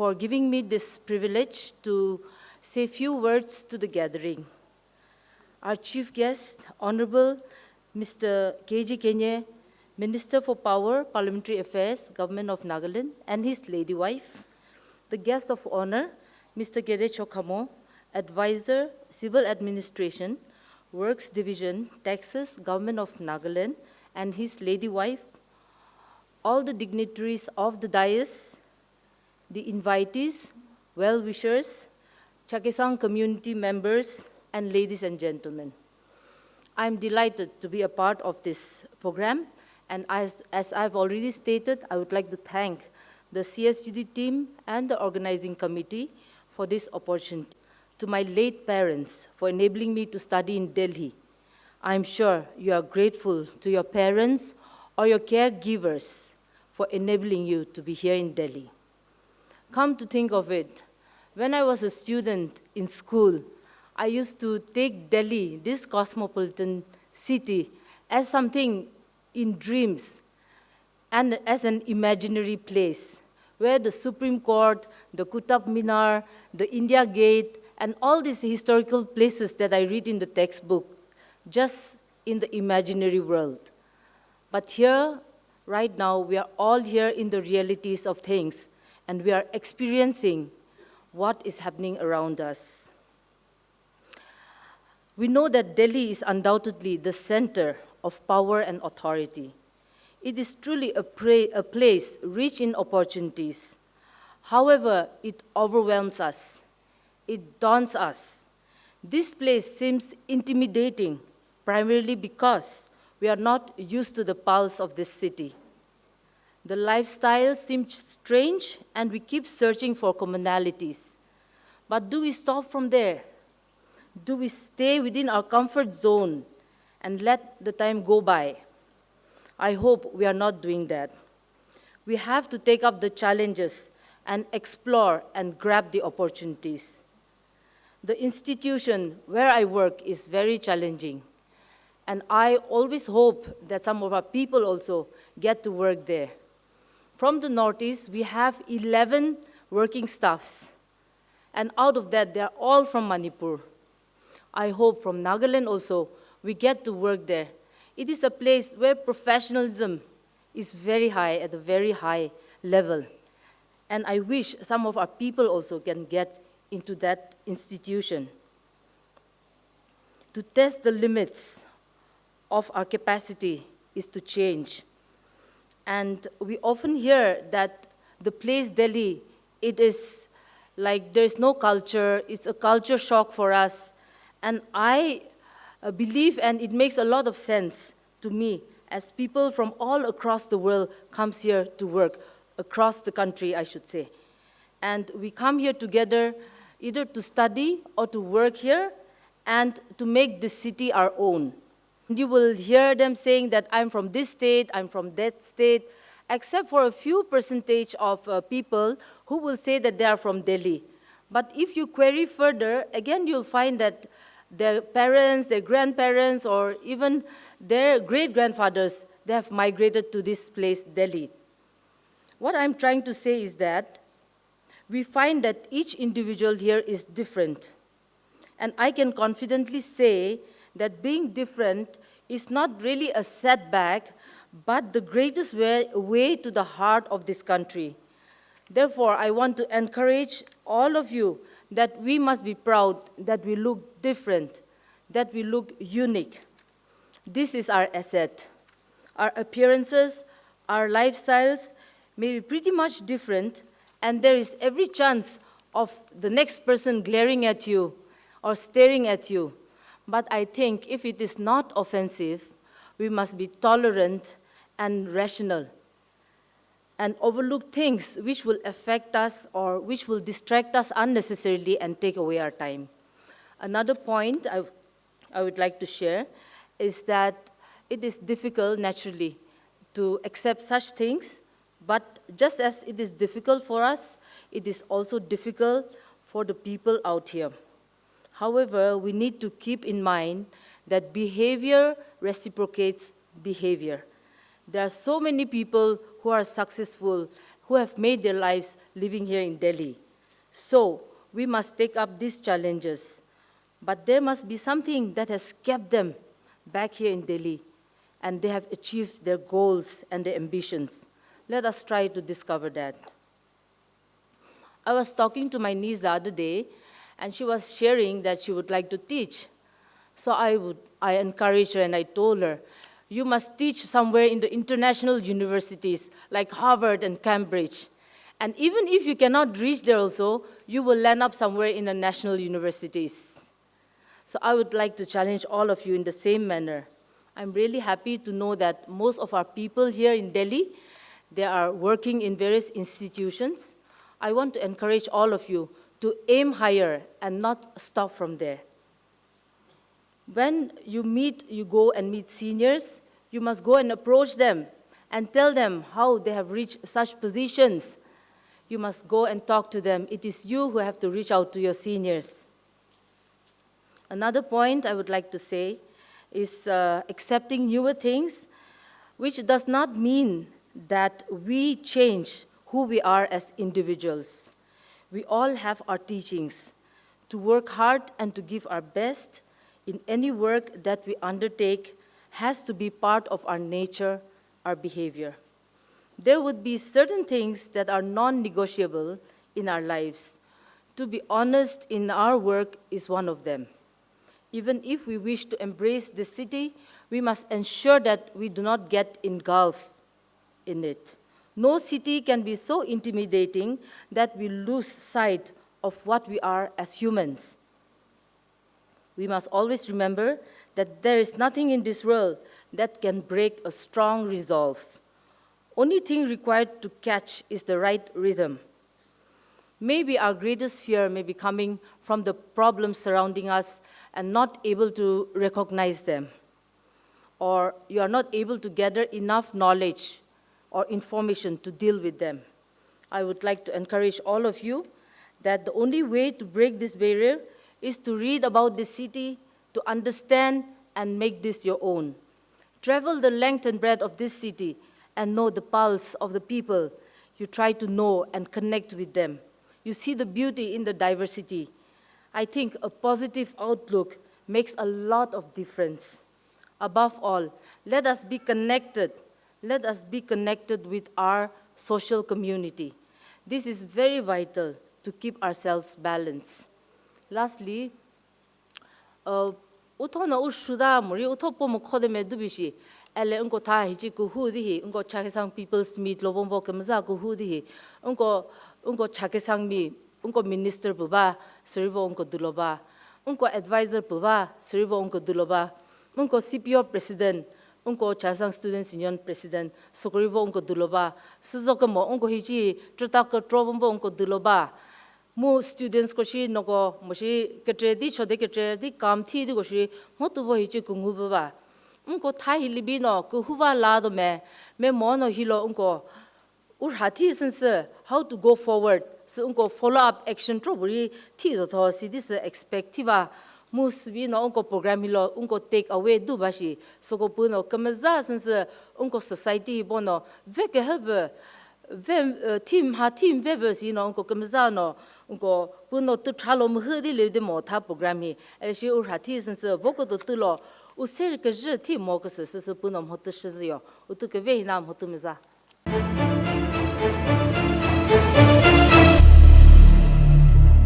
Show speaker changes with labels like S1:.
S1: for giving me this privilege to say a few words to the gathering. Our chief guest, Honorable Mr. K.G. Kenye, Minister for Power, Parliamentary Affairs, Government of Nagaland, and his lady wife. The guest of honor, Mr. Gere Chokhamo, Advisor, Civil Administration, Works Division, Taxes, Government of Nagaland, and his lady wife, all the dignitaries of the dais, the invitees, well-wishers, Chakhesang community members, and ladies and gentlemen. I'm delighted to be a part of this program, and as I've already stated, I would like to thank the CSGD team and the organizing committee for this opportunity. To my late parents for enabling me to study in Delhi, I'm sure you are grateful to your parents or your caregivers for enabling you to be here in Delhi. Come to think of it, when I was a student in school, I used to take Delhi, this cosmopolitan city, as something in dreams and as an imaginary place where the Supreme Court, the Qutub Minar, the India Gate, and all these historical places that I read in the textbooks, just in the imaginary world. But here, right now, we are all here in the realities of things, and we are experiencing what is happening around us. We know that Delhi is undoubtedly the center of power and authority. It is truly a place rich in opportunities. However, it overwhelms us. It daunts us. This place seems intimidating, primarily because we are not used to the pulse of this city. The lifestyle seems strange, and we keep searching for commonalities. But do we stop from there? Do we stay within our comfort zone and let the time go by? I hope we are not doing that. We have to take up the challenges and explore and grab the opportunities. The institution where I work is very challenging, and I always hope that some of our people also get to work there. From the Northeast, we have 11 working staffs, and out of that, they're all from Manipur. I hope from Nagaland also, we get to work there. It is a place where professionalism is very high, at a very high level. And I wish some of our people also can get into that institution. To test the limits of our capacity is to change. And we often hear that the place Delhi, it is like there's no culture, it's a culture shock for us. And I believe, and it makes a lot of sense to me, as people from all across the world comes here to work, across the country, I should say. And we come here together either to study or to work here and to make the city our own. You will hear them saying that I'm from this state, I'm from that state, except for a few percentage of people who will say that they are from Delhi. But if you query further, again, you'll find that their parents, their grandparents, or even their great-grandfathers, they have migrated to this place, Delhi. What I'm trying to say is that we find that each individual here is different. And I can confidently say that being different is not really a setback, but the greatest way to the heart of this country. Therefore, I want to encourage all of you that we must be proud that we look different, that we look unique. This is our asset. Our appearances, our lifestyles may be pretty much different, and there is every chance of the next person glaring at you or staring at you. But I think if it is not offensive, we must be tolerant and rational and overlook things which will affect us or which will distract us unnecessarily and take away our time. Another point I would like to share is that it is difficult, naturally, to accept such things, but just as it is difficult for us, it is also difficult for the people out here. However, we need to keep in mind that behavior reciprocates behavior. There are so many people who are successful, who have made their lives living here in Delhi. So we must take up these challenges. But there must be something that has kept them back here in Delhi, and they have achieved their goals and their ambitions. Let us try to discover that. I was talking to my niece the other day, and she was sharing that she would like to teach. So I encouraged her and I told her, you must teach somewhere in the international universities like Harvard and Cambridge. And even if you cannot reach there also, you will land up somewhere in the national universities. So I would like to challenge all of you in the same manner. I'm really happy to know that most of our people here in Delhi, they are working in various institutions. I want to encourage all of you to aim higher and not stop from there. When you go and meet seniors, you must go and approach them and tell them how they have reached such positions. You must go and talk to them. It is you who have to reach out to your seniors. Another point I would like to say is accepting newer things, which does not mean that we change who we are as individuals. We all have our teachings to work hard and to give our best in any work that we undertake has to be part of our nature, our behavior. There would be certain things that are non-negotiable in our lives. To be honest in our work is one of them. Even if we wish to embrace the city, we must ensure that we do not get engulfed in it. No city can be so intimidating that we lose sight of what we are as humans. We must always remember that there is nothing in this world that can break a strong resolve. Only thing required to catch is the right rhythm. Maybe our greatest fear may be coming from the problems surrounding us and not able to recognize them. Or you are not able to gather enough knowledge or information to deal with them. I would like to encourage all of you that the only way to break this barrier is to read about the city, to understand and make this your own. Travel the length and breadth of this city and know the pulse of the people. You try to know and connect with them. You see the beauty in the diversity. I think a positive outlook makes a lot of difference. Above all, let us be connected. Let us be connected with our social community. This is very vital to keep ourselves balanced. Lastly, utona ushuda muri utopo mokhode medubishi ele unko tha hiji ku hudi unko Chakhesang people's meet lobombo kemza ku hudi unko Chakhesang mi unko minister buba srivo unko duloba unko advisor buba srivo unko duloba unko CPO president unko Chakhesang students union president sokrivo unko duloba suzokamo unko hiji trotaka trobombo unko duloba mu students ko shi nogo moshi ketredi chode ketredi kam thi di ko shi motu bo hichi kungu ba unko thai libino ku huwa la do me mono hilo unko ur hathi sense how to go forward so unko follow up action troburi thi do tho si this expectiva mus bi no unko program hilo unko take away du ba shi so ko puno kamaza sense unko society bono veke have team webers unko kamzano unko puno tu thalo mhudi le de mo tha program hi shi ur hathi sense boko to tulo user ke je team mo ke se puno mo to shi yo utu ke ve na mo tu meza